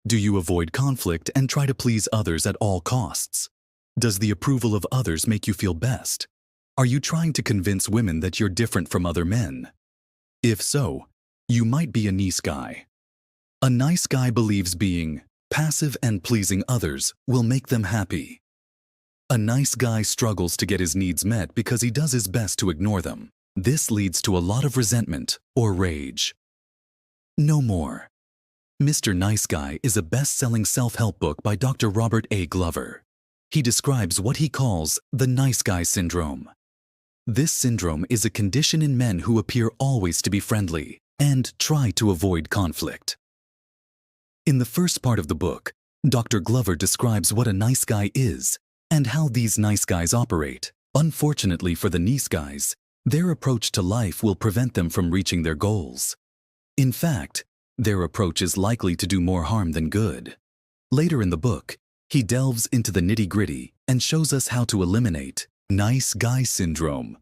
Do you avoid conflict and try to please others at all costs? Does the approval of others make you feel best? Are you trying to convince women that you're different from other men? If so, you might be a nice guy. A nice guy believes being passive and pleasing others will make them happy. A nice guy struggles to get his needs met because he does his best to ignore them. This leads to a lot of resentment or rage. No more. Mr. Nice Guy is a best-selling self-help book by Dr. Robert A. Glover. He describes what he calls the nice guy syndrome. This syndrome is a condition in men who appear always to be friendly and try to avoid conflict. In the first part of the book, Dr. Glover describes what a nice guy is and how these nice guys operate. Unfortunately for the nice guys, their approach to life will prevent them from reaching their goals. In fact, their approach is likely to do more harm than good. Later in the book, he delves into the nitty-gritty and shows us how to eliminate nice guy syndrome.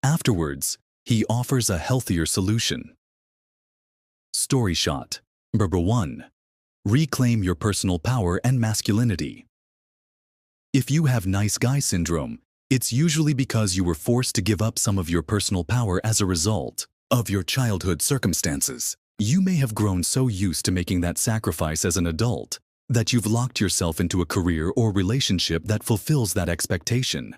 Afterwards, he offers a healthier solution. StoryShot. Number 1. Reclaim your personal power and masculinity. If you have nice guy syndrome, it's usually because you were forced to give up some of your personal power as a result of your childhood circumstances. You may have grown so used to making that sacrifice as an adult that you've locked yourself into a career or relationship that fulfills that expectation.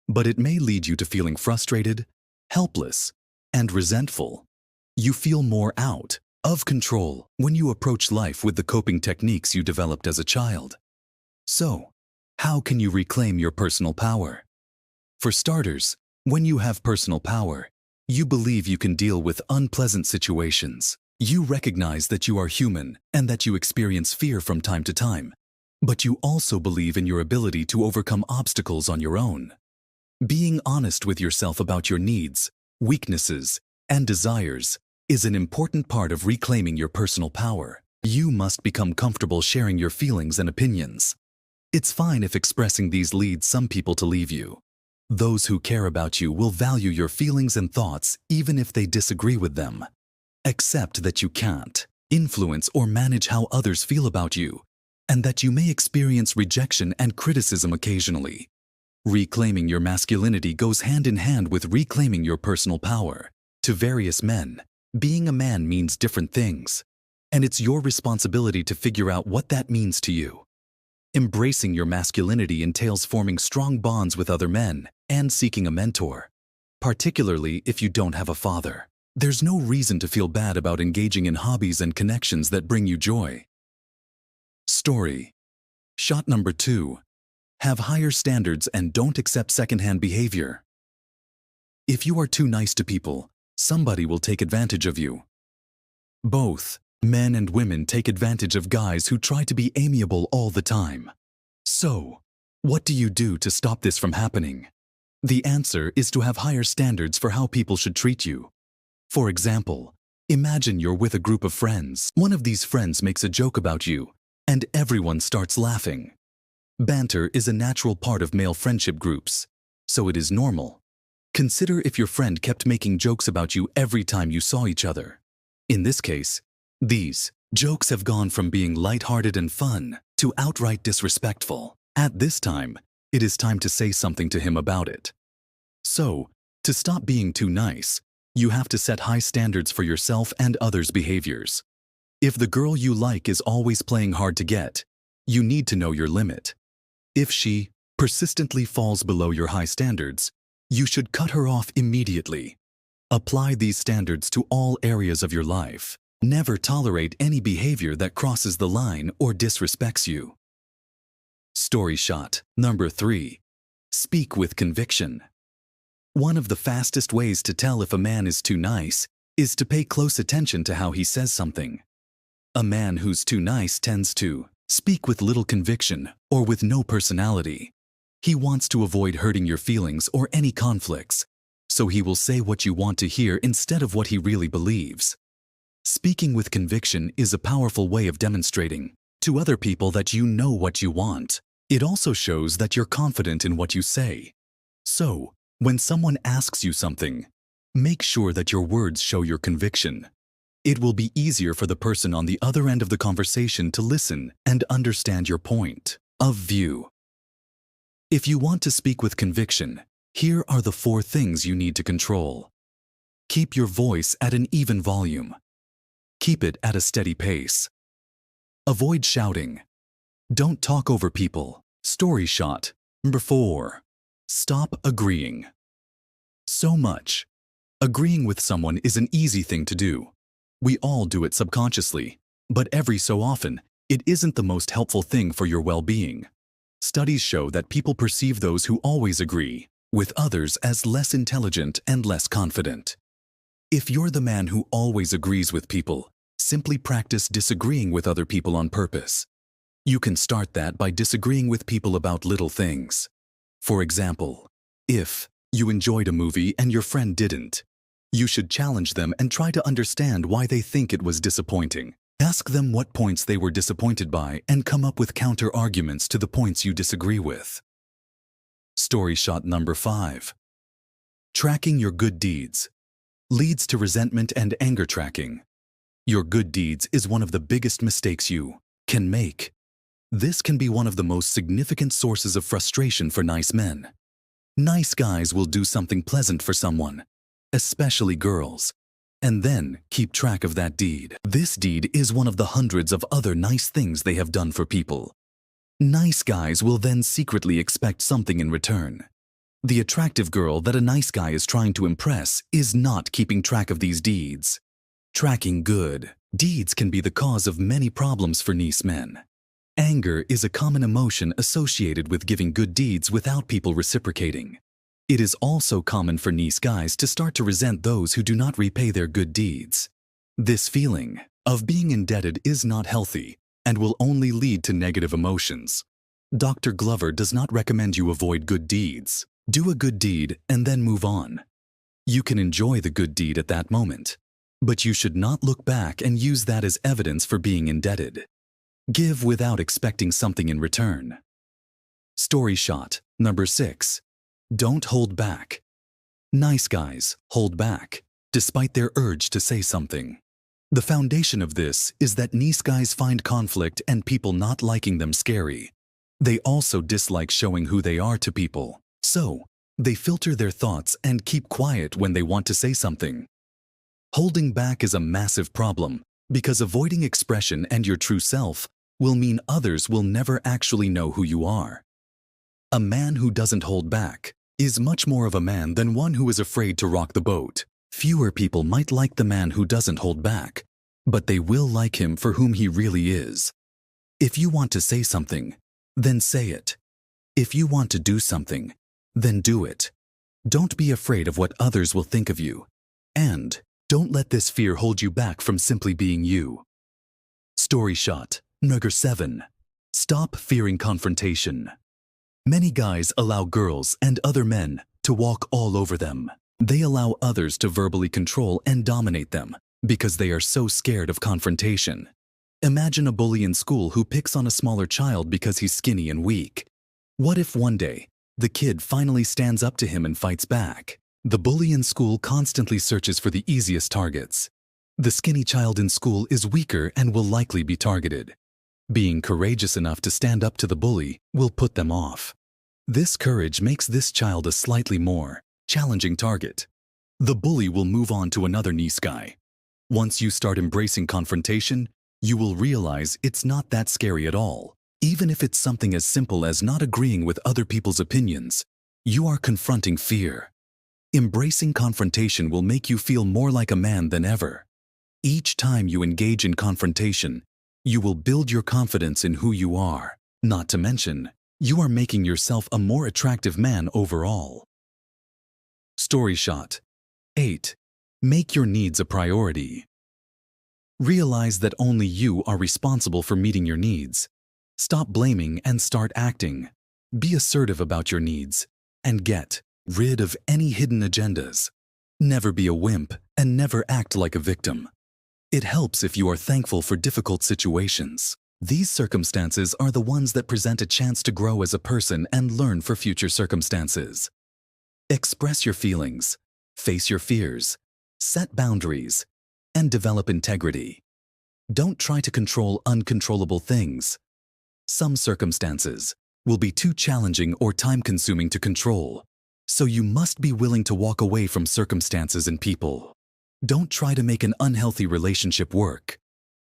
But it may lead you to feeling frustrated, helpless, and resentful. You feel more out of control when you approach life with the coping techniques you developed as a child. So, how can you reclaim your personal power? For starters, when you have personal power, you believe you can deal with unpleasant situations. You recognize that you are human and that you experience fear from time to time, but you also believe in your ability to overcome obstacles on your own. Being honest with yourself about your needs, weaknesses, and desires is an important part of reclaiming your personal power. You must become comfortable sharing your feelings and opinions. It's fine if expressing these leads some people to leave you. Those who care about you will value your feelings and thoughts even if they disagree with them. Accept that you can't influence or manage how others feel about you, and that you may experience rejection and criticism occasionally. Reclaiming your masculinity goes hand in hand with reclaiming your personal power. To various men, being a man means different things, and it's your responsibility to figure out what that means to you. Embracing your masculinity entails forming strong bonds with other men and seeking a mentor, particularly if you don't have a father. There's no reason to feel bad about engaging in hobbies and connections that bring you joy. StoryShot number 2. Have higher standards and don't accept secondhand behavior. If you are too nice to people, somebody will take advantage of you. Both men and women take advantage of guys who try to be amiable all the time. So, what do you do to stop this from happening? The answer is to have higher standards for how people should treat you. For example, imagine you're with a group of friends. One of these friends makes a joke about you, and everyone starts laughing. Banter is a natural part of male friendship groups, so it is normal. Consider if your friend kept making jokes about you every time you saw each other. In this case, these jokes have gone from being lighthearted and fun to outright disrespectful. At this time, it is time to say something to him about it. So, to stop being too nice, you have to set high standards for yourself and others' behaviors. If the girl you like is always playing hard to get, you need to know your limit. If she persistently falls below your high standards, you should cut her off immediately. Apply these standards to all areas of your life. Never tolerate any behavior that crosses the line or disrespects you. StoryShot number 3. Speak with conviction. One of the fastest ways to tell if a man is too nice is to pay close attention to how he says something. A man who's too nice tends to speak with little conviction or with no personality. He wants to avoid hurting your feelings or any conflicts, so he will say what you want to hear instead of what he really believes. Speaking with conviction is a powerful way of demonstrating to other people that you know what you want. It also shows that you're confident in what you say. So, when someone asks you something, make sure that your words show your conviction. It will be easier for the person on the other end of the conversation to listen and understand your point of view. If you want to speak with conviction, here are the 4 things you need to control. Keep your voice at an even volume. Keep it at a steady pace. Avoid shouting. Don't talk over people. StoryShot. Number 4. Stop agreeing. So much. Agreeing with someone is an easy thing to do. We all do it subconsciously, but every so often, it isn't the most helpful thing for your well-being. Studies show that people perceive those who always agree with others as less intelligent and less confident. If you're the man who always agrees with people, simply practice disagreeing with other people on purpose. You can start that by disagreeing with people about little things. For example, if you enjoyed a movie and your friend didn't, you should challenge them and try to understand why they think it was disappointing. Ask them what points they were disappointed by and come up with counter-arguments to the points you disagree with. StoryShot number 5. Tracking your good deeds leads to resentment and anger tracking. Your good deeds is one of the biggest mistakes you can make. This can be one of the most significant sources of frustration for nice men. Nice guys will do something pleasant for someone, especially girls, and then keep track of that deed. This deed is one of the hundreds of other nice things they have done for people. Nice guys will then secretly expect something in return. The attractive girl that a nice guy is trying to impress is not keeping track of these deeds. Tracking good deeds can be the cause of many problems for nice men. Anger is a common emotion associated with giving good deeds without people reciprocating. It is also common for nice guys to start to resent those who do not repay their good deeds. This feeling of being indebted is not healthy and will only lead to negative emotions. Dr. Glover does not recommend you avoid good deeds. Do a good deed and then move on. You can enjoy the good deed at that moment, but you should not look back and use that as evidence for being indebted. Give without expecting something in return. StoryShot number 6. Don't hold back. Nice guys hold back, despite their urge to say something. The foundation of this is that nice guys find conflict and people not liking them scary. They also dislike showing who they are to people, so they filter their thoughts and keep quiet when they want to say something. Holding back is a massive problem because avoiding expression and your true self will mean others will never actually know who you are. A man who doesn't hold back is much more of a man than one who is afraid to rock the boat. Fewer people might like the man who doesn't hold back, but they will like him for whom he really is. If you want to say something, then say it. If you want to do something, then do it. Don't be afraid of what others will think of you, and don't let this fear hold you back from simply being you. StoryShot number 7. Stop fearing confrontation. Many guys allow girls and other men to walk all over them. They allow others to verbally control and dominate them because they are so scared of confrontation. Imagine a bully in school who picks on a smaller child because he's skinny and weak. What if one day the kid finally stands up to him and fights back? The bully in school constantly searches for the easiest targets. The skinny child in school is weaker and will likely be targeted. Being courageous enough to stand up to the bully will put them off. This courage makes this child a slightly more challenging target. The bully will move on to another nice guy. Once you start embracing confrontation, you will realize it's not that scary at all. Even if it's something as simple as not agreeing with other people's opinions, you are confronting fear. Embracing confrontation will make you feel more like a man than ever. Each time you engage in confrontation, you will build your confidence in who you are. Not to mention, you are making yourself a more attractive man overall. StoryShot 8. Make your needs a priority. Realize that only you are responsible for meeting your needs. Stop blaming and start acting. Be assertive about your needs and get rid of any hidden agendas. Never be a wimp and never act like a victim. It helps if you are thankful for difficult situations. These circumstances are the ones that present a chance to grow as a person and learn for future circumstances. Express your feelings, face your fears, set boundaries, and develop integrity. Don't try to control uncontrollable things. Some circumstances will be too challenging or time-consuming to control, so you must be willing to walk away from circumstances and people. Don't try to make an unhealthy relationship work.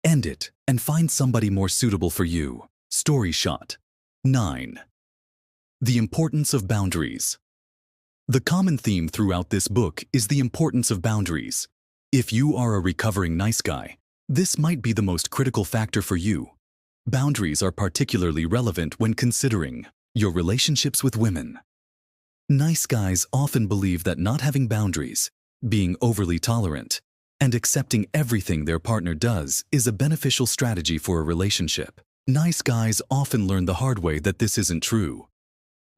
End it and find somebody more suitable for you. StoryShot 9. The importance of boundaries. The common theme throughout this book is the importance of boundaries. If you are a recovering nice guy, this might be the most critical factor for you. Boundaries are particularly relevant when considering your relationships with women. Nice guys often believe that not having boundaries, being overly tolerant, and accepting everything their partner does is a beneficial strategy for a relationship. Nice guys often learn the hard way that this isn't true.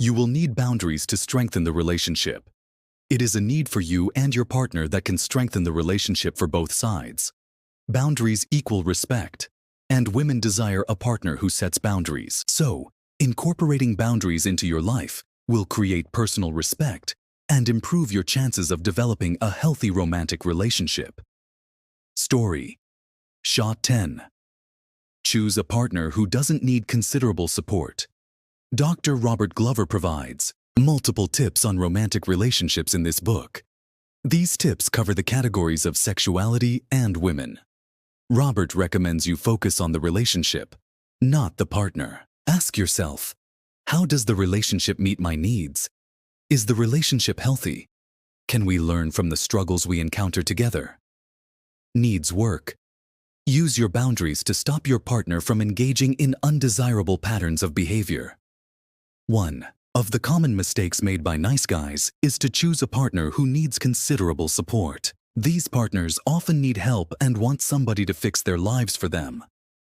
You will need boundaries to strengthen the relationship. It is a need for you and your partner that can strengthen the relationship for both sides. Boundaries equal respect, and women desire a partner who sets boundaries. So, incorporating boundaries into your life will create personal respect and improve your chances of developing a healthy romantic relationship. StoryShot 10. Choose a partner who doesn't need considerable support. Dr. Robert Glover provides multiple tips on romantic relationships in this book. These tips cover the categories of sexuality and women. Robert recommends you focus on the relationship, not the partner. Ask yourself, how does the relationship meet my needs? Is the relationship healthy? Can we learn from the struggles we encounter together? Needs work. Use your boundaries to stop your partner from engaging in undesirable patterns of behavior. 1. Of the common mistakes made by nice guys is to choose a partner who needs considerable support. These partners often need help and want somebody to fix their lives for them.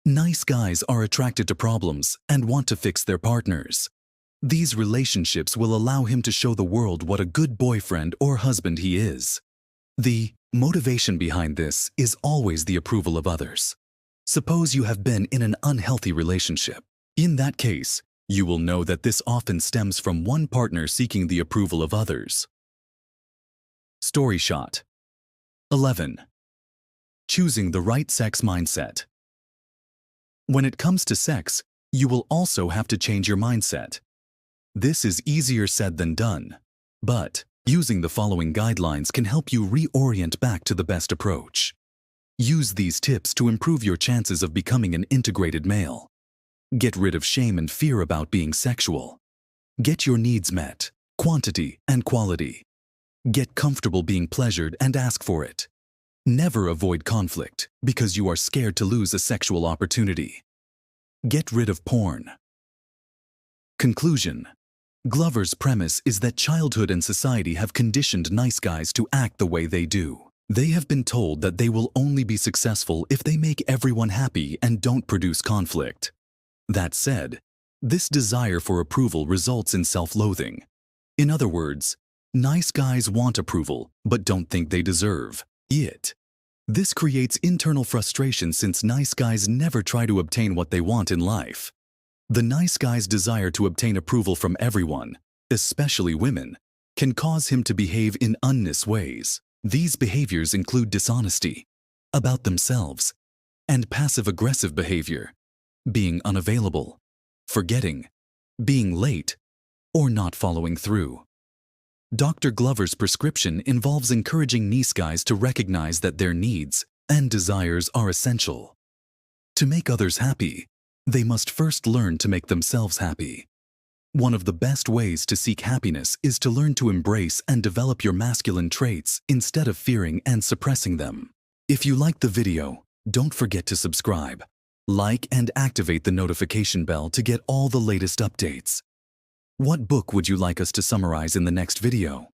Nice guys are attracted to problems and want to fix their partners. These relationships will allow him to show the world what a good boyfriend or husband he is. The motivation behind this is always the approval of others. Suppose you have been in an unhealthy relationship. In that case, you will know that this often stems from one partner seeking the approval of others. StoryShot 11. Choosing the right sex mindset. When it comes to sex, you will also have to change your mindset. This is easier said than done, but using the following guidelines can help you reorient back to the best approach. Use these tips to improve your chances of becoming an integrated male. Get rid of shame and fear about being sexual. Get your needs met, quantity and quality. Get comfortable being pleasured and ask for it. Never avoid conflict because you are scared to lose a sexual opportunity. Get rid of porn. Conclusion. Glover's premise is that childhood and society have conditioned nice guys to act the way they do. They have been told that they will only be successful if they make everyone happy and don't produce conflict. That said, this desire for approval results in self-loathing. In other words, nice guys want approval but don't think they deserve it. This creates internal frustration since nice guys never try to obtain what they want in life. The nice guy's desire to obtain approval from everyone, especially women, can cause him to behave in honest ways. These behaviors include dishonesty about themselves and passive-aggressive behavior, being unavailable, forgetting, being late, or not following through. Dr. Glover's prescription involves encouraging nice guys to recognize that their needs and desires are essential. To make others happy, they must first learn to make themselves happy. One of the best ways to seek happiness is to learn to embrace and develop your masculine traits instead of fearing and suppressing them. If you liked the video, don't forget to subscribe, like and activate the notification bell to get all the latest updates. What book would you like us to summarize in the next video?